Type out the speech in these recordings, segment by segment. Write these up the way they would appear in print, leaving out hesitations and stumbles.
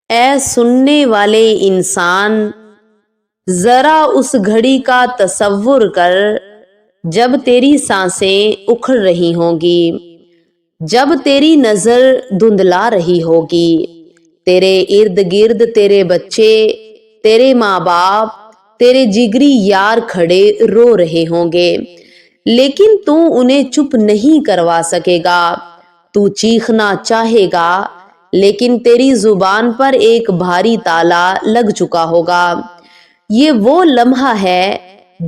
اے سننے والے انسان، ذرا اس گھڑی کا تصور کر جب تیری سانسیں اکھڑ رہی ہوں گی، جب تیری نظر دھندلا رہی ہوگی، تیرے ارد گرد تیرے بچے، تیرے ماں باپ، تیرے جگری یار کھڑے رو رہے ہوں گے، لیکن تو انہیں چپ نہیں کروا سکے گا۔ تو چیخنا چاہے گا لیکن تیری زبان پر ایک بھاری تالا لگ چکا ہوگا۔ یہ وہ لمحہ ہے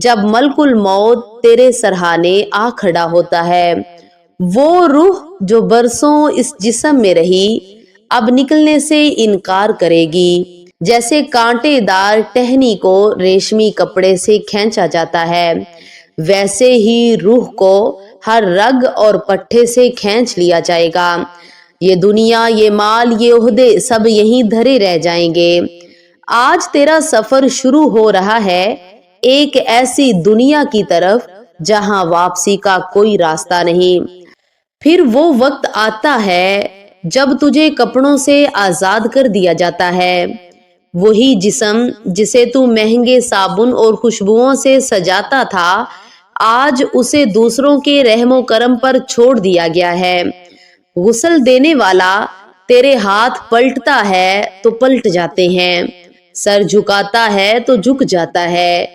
جب ملک الموت تیرے سرہانے آ کھڑا ہوتا ہے۔ وہ روح جو برسوں اس جسم میں رہی اب نکلنے سے انکار کرے گی، جیسے کانٹے دار ٹہنی کو ریشمی کپڑے سے کھینچا جاتا ہے، ویسے ہی روح کو ہر رگ اور پٹھے سے کھینچ لیا جائے گا۔ یہ دنیا، یہ مال، یہ عہدے سب یہیں دھرے رہ جائیں گے۔ آج تیرا سفر شروع ہو رہا ہے ایک ایسی دنیا کی طرف جہاں واپسی کا کوئی راستہ نہیں۔ پھر وہ وقت آتا ہے جب تجھے کپڑوں سے آزاد کر دیا جاتا ہے۔ وہی جسم جسے تو مہنگے صابن اور خوشبوؤں سے سجاتا تھا، آج اسے دوسروں کے رحم و کرم پر چھوڑ دیا گیا ہے۔ غسل دینے والا تیرے ہاتھ پلٹتا ہے تو پلٹ جاتے ہیں، سر جھکاتا ہے تو جھک جاتا ہے،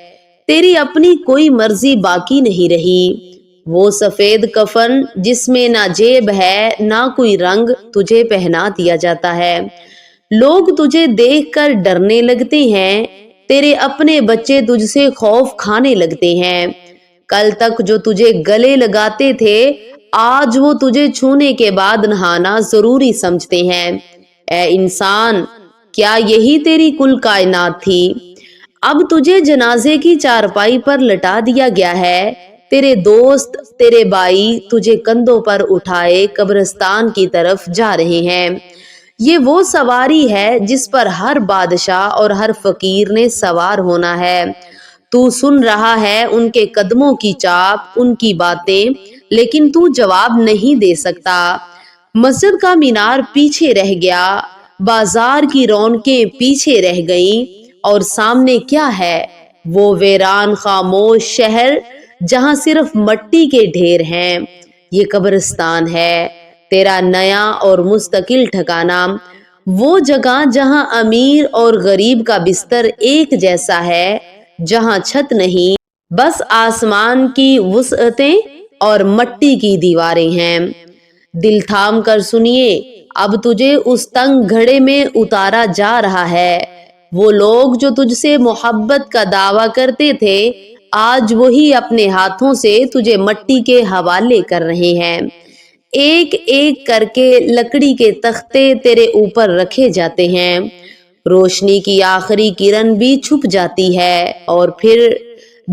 تیری اپنی کوئی مرضی باقی نہیں رہی۔ وہ سفید کفن جس میں نہ جیب ہے نہ کوئی رنگ تجھے پہنا دیا جاتا ہے۔ لوگ تجھے دیکھ کر ڈرنے لگتے ہیں، تیرے اپنے بچے تجھ سے خوف کھانے لگتے ہیں۔ کل تک جو تجھے گلے لگاتے تھے آج وہ تجھے چھونے کے بعد نہانا ضروری سمجھتے ہیں۔ اے انسان، کیا یہی تیری کل کائنات تھی؟ اب تجھے جنازے کی چارپائی پر لٹا دیا گیا ہے، تیرے دوست، تیرے بھائی تجھے کندھوں پر اٹھائے قبرستان کی طرف جا رہے ہیں۔ یہ وہ سواری ہے جس پر ہر بادشاہ اور ہر فقیر نے سوار ہونا ہے۔ تو سن رہا ہے ان کے قدموں کی چاپ، ان کی باتیں، لیکن تو جواب نہیں دے سکتا۔ مسجد کا مینار پیچھے رہ گیا، بازار کی رونقیں پیچھے رہ گئیں، اور سامنے کیا ہے؟ وہ ویران خاموش شہر جہاں صرف مٹی کے ڈھیر ہیں۔ یہ قبرستان ہے، تیرا نیا اور مستقل ٹھکانہ، وہ جگہ جہاں امیر اور غریب کا بستر ایک جیسا ہے، جہاں چھت نہیں، بس آسمان کی وسعتیں اور مٹی کی دیواریں ہیں۔ دل تھام کر سنیے، اب تجھے اس تنگ گھڑے میں اتارا جا رہا ہے۔ وہ لوگ جو تجھ سے محبت کا دعویٰ کرتے تھے آج وہی اپنے ہاتھوں سے تجھے مٹی کے حوالے کر رہے ہیں۔ ایک ایک کر کے لکڑی کے تختے تیرے اوپر رکھے جاتے ہیں، روشنی کی آخری کرن بھی چھپ جاتی ہے، اور پھر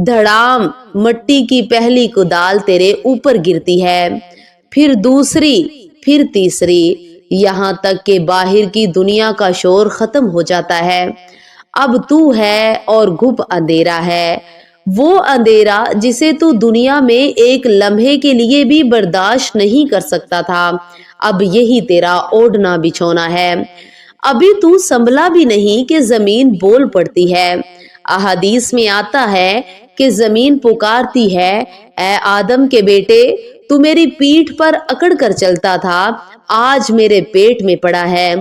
دھڑام مٹی کی پہلی کدال تیرے اوپر گرتی ہے، پھر دوسری، پھر تیسری، یہاں تک کہ باہر کی دنیا کا شور ختم ہو جاتا ہے۔ اب تو ہے اور گھپ اندھیرا ہے، وہ اندھیرا جسے تو دنیا میں ایک لمحے کے لیے بھی برداشت نہیں کر سکتا تھا، اب یہی تیرا اوڑھنا بچھونا ہے۔ ابھی تو سنبھلا بھی نہیں کہ زمین بول پڑتی ہے۔ احادیث میں آتا ہے کہ زمین پکارتی ہے، اے آدم کے بیٹے، تو میری پیٹھ پر اکڑ کر چلتا تھا، آج میرے پیٹ میں پڑا ہے۔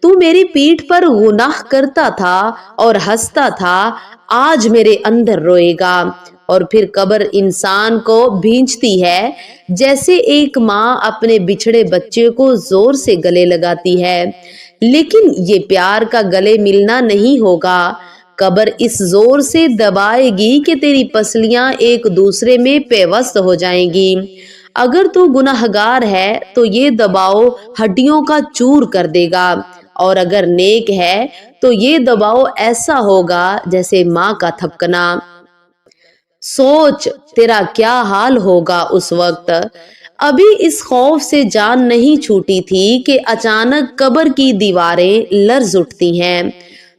تو میری پیٹھ پر گناہ کرتا تھا اور ہنستا تھا، آج میرے اندر روئے گا۔ اور پھر قبر انسان کو بھینچتی ہے جیسے ایک ماں اپنے بچھڑے بچے کو زور سے گلے لگاتی ہے، لیکن یہ پیار کا گلے ملنا نہیں ہوگا۔ قبر اس زور سے دبائے گی کہ تیری پسلیاں ایک دوسرے میں پیوست ہو جائیں گی۔ اگر تو گناہگار ہے تو یہ دباؤ ہڈیوں کا چور کر دے گا، اور اگر نیک ہے تو یہ دباؤ ایسا ہوگا جیسے ماں کا تھپکنا۔ سوچ تیرا کیا حال ہوگا اس وقت۔ ابھی اس خوف سے جان نہیں چھوٹی تھی کہ اچانک قبر کی دیواریں لرز اٹھتی ہیں،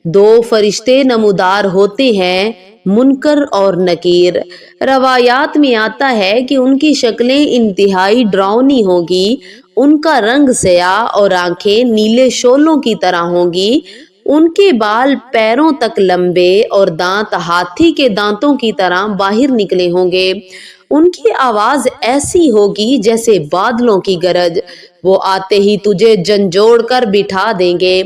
دو فرشتے نمودار ہوتے ہیں، منکر اور نکیر۔ روایات میں آتا ہے کہ ان کی شکلیں انتہائی ڈراؤنی ہوں گی، ان کا رنگ سیاہ اور آنکھیں نیلے شعلوں کی طرح ہوں گی۔ ان کے بال پیروں تک لمبے اور دانت ہاتھی کے دانتوں کی طرح باہر نکلے ہوں گے۔ ان کی آواز ایسی ہوگی جیسے بادلوں کی گرج، وہ آتے ہی تجھے جھنجھوڑ کر بٹھا دیں گے۔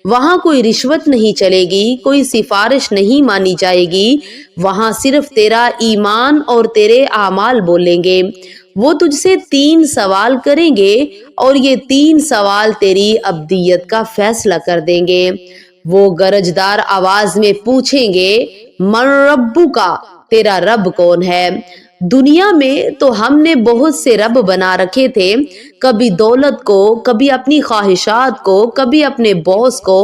وہاں کوئی رشوت نہیں چلے گی، کوئی سفارش نہیں مانی جائے گی، وہاں صرف تیرا ایمان اور تیرے اعمال بولیں گے۔ وہ تجھ سے 3 سوال کریں گے اور یہ 3 سوال تیری ابدیت کا فیصلہ کر دیں گے۔ وہ گرجدار آواز میں پوچھیں گے، من ربک، تیرا رب کون ہے؟ دنیا میں تو ہم نے بہت سے رب بنا رکھے تھے، کبھی دولت کو، کبھی اپنی خواہشات کو، کبھی اپنے باس کو،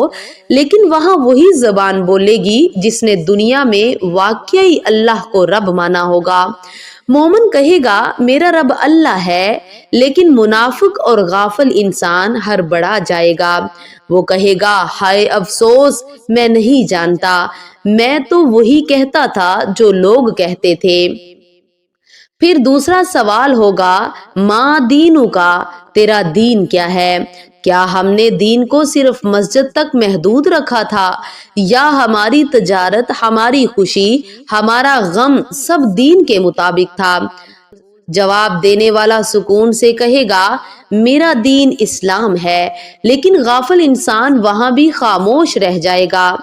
لیکن وہاں وہی زبان بولے گی جس نے دنیا میں واقعی اللہ کو رب مانا ہوگا۔ مومن کہے گا میرا رب اللہ ہے، لیکن منافق اور غافل انسان ہڑبڑا جائے گا۔ وہ کہے گا ہائے افسوس، میں نہیں جانتا، میں تو وہی کہتا تھا جو لوگ کہتے تھے۔ پھر دوسرا سوال ہوگا، ماں دینو کا، تیرا دین کیا ہے؟ کیا ہم نے دین کو صرف مسجد تک محدود رکھا تھا، یا ہماری تجارت، ہماری خوشی، ہمارا غم سب دین کے مطابق تھا؟ جواب دینے والا سکون سے کہے گا میرا دین اسلام ہے، لیکن غافل انسان وہاں بھی خاموش رہ جائے گا۔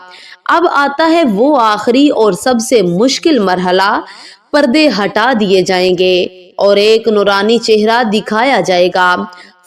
اب آتا ہے وہ آخری اور سب سے مشکل مرحلہ، پردے ہٹا دیے جائیں گے اور ایک نورانی چہرہ دکھایا جائے گا۔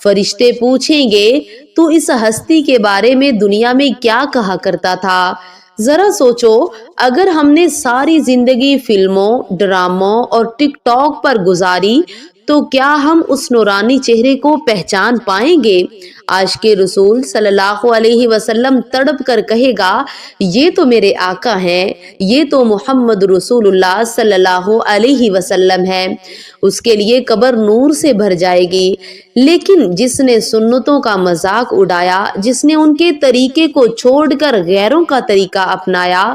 فرشتے پوچھیں گے تو اس ہستی کے بارے میں دنیا میں کیا کہا کرتا تھا؟ ذرا سوچو، اگر ہم نے ساری زندگی فلموں، ڈراموں اور ٹک ٹاک پر گزاری تو کیا ہم اس نورانی چہرے کو پہچان پائیں گے؟ عاشق رسول صلی اللہ علیہ وسلم تڑپ کر کہے گا یہ تو میرے آقا ہیں، یہ تو محمد رسول اللہ صلی اللہ علیہ وسلم ہے۔ اس کے لیے قبر نور سے بھر جائے گی، لیکن جس نے سنتوں کا مذاق اڑایا، جس نے ان کے طریقے کو چھوڑ کر غیروں کا طریقہ اپنایا،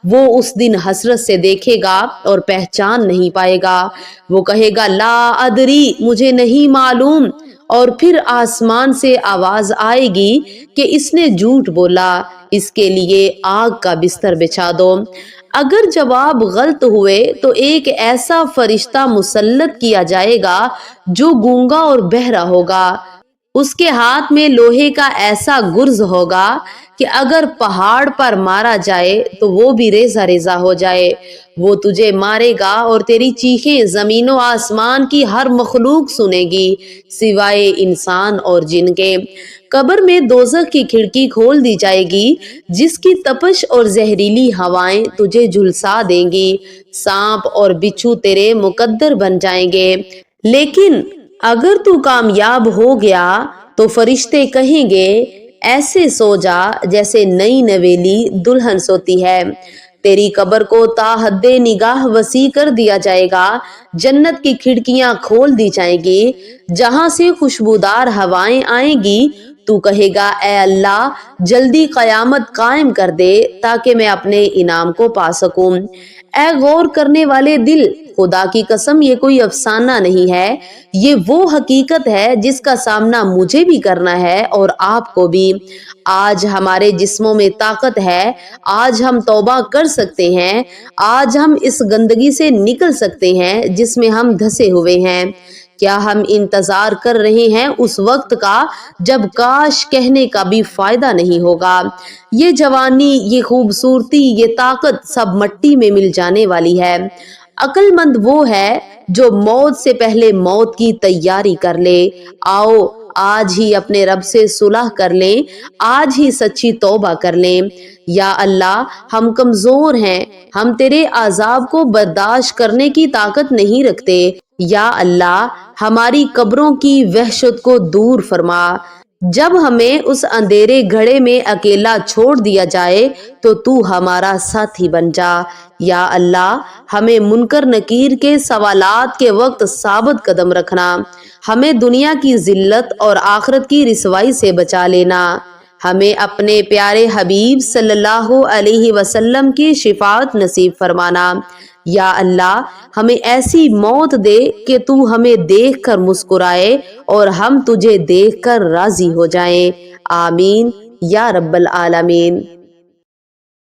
وہ اس دن حسرت سے دیکھے گا اور پہچان نہیں پائے گا۔ وہ کہے گا لا ادری، مجھے نہیں معلوم، اور پھر آسمان سے آواز آئے گی کہ اس نے جھوٹ بولا، اس کے لیے آگ کا بستر بچھا دو۔ اگر جواب غلط ہوئے تو ایک ایسا فرشتہ مسلط کیا جائے گا جو گونگا اور بہرا ہوگا۔ اس کے ہاتھ میں لوہے کا ایسا گرز ہوگا کہ اگر پہاڑ پر مارا جائے تو وہ بھی ریزہ ریزہ ہو جائے۔ وہ تجھے مارے گا اور تیری چیخیں زمین و آسمان کی ہر مخلوق سنے گی سوائے انسان اور جن کے۔ قبر میں دوزخ کی کھڑکی کھول دی جائے گی جس کی تپش اور زہریلی ہوائیں تجھے جھلسا دیں گی، سانپ اور بچھو تیرے مقدر بن جائیں گے۔ لیکن اگر تو کامیاب ہو گیا تو فرشتے کہیں گے ایسے سو جا جیسے نئی نویلی دلہن سوتی ہے۔ تیری قبر کو تا حد نگاہ وسیع کر دیا جائے گا، جنت کی کھڑکیاں کھول دی جائیں گی جہاں سے خوشبودار ہوائیں آئیں گی۔ تو کہے گا اے اللہ جلدی قیامت قائم کر دے تاکہ میں اپنے انعام کو پا سکوں۔ اے غور کرنے والے دل، خدا کی قسم یہ کوئی افسانہ نہیں ہے، یہ وہ حقیقت ہے جس کا سامنا مجھے بھی کرنا ہے اور آپ کو بھی۔ آج ہمارے جسموں میں طاقت ہے، آج ہم توبہ کر سکتے ہیں، آج ہم اس گندگی سے نکل سکتے ہیں جس میں ہم دھسے ہوئے ہیں۔ کیا ہم انتظار کر رہے ہیں اس وقت کا جب کاش کہنے کا بھی فائدہ نہیں ہوگا؟ یہ جوانی، یہ خوبصورتی، یہ طاقت سب مٹی میں مل جانے والی ہے۔ عقل مند وہ ہے جو موت سے پہلے موت کی تیاری کر لے۔ آؤ آج ہی اپنے رب سے صلح کر لیں، آج ہی سچی توبہ کر لیں۔ یا اللہ ہم کمزور ہیں، ہم تیرے عذاب کو برداشت کرنے کی طاقت نہیں رکھتے۔ یا اللہ ہماری قبروں کی وحشت کو دور فرما۔ جب ہمیں اس اندھیرے گھڑے میں اکیلا چھوڑ دیا جائے تو ہمارا ساتھی بن جا۔ یا اللہ ہمیں منکر نکیر کے سوالات کے وقت ثابت قدم رکھنا، ہمیں دنیا کی ذلت اور آخرت کی رسوائی سے بچا لینا، ہمیں اپنے پیارے حبیب صلی اللہ علیہ وسلم کی شفاعت نصیب فرمانا۔ یا اللہ ہمیں ایسی موت دے کہ تو ہمیں دیکھ کر مسکرائے اور ہم تجھے دیکھ کر راضی ہو جائیں۔ آمین یا رب العالمین۔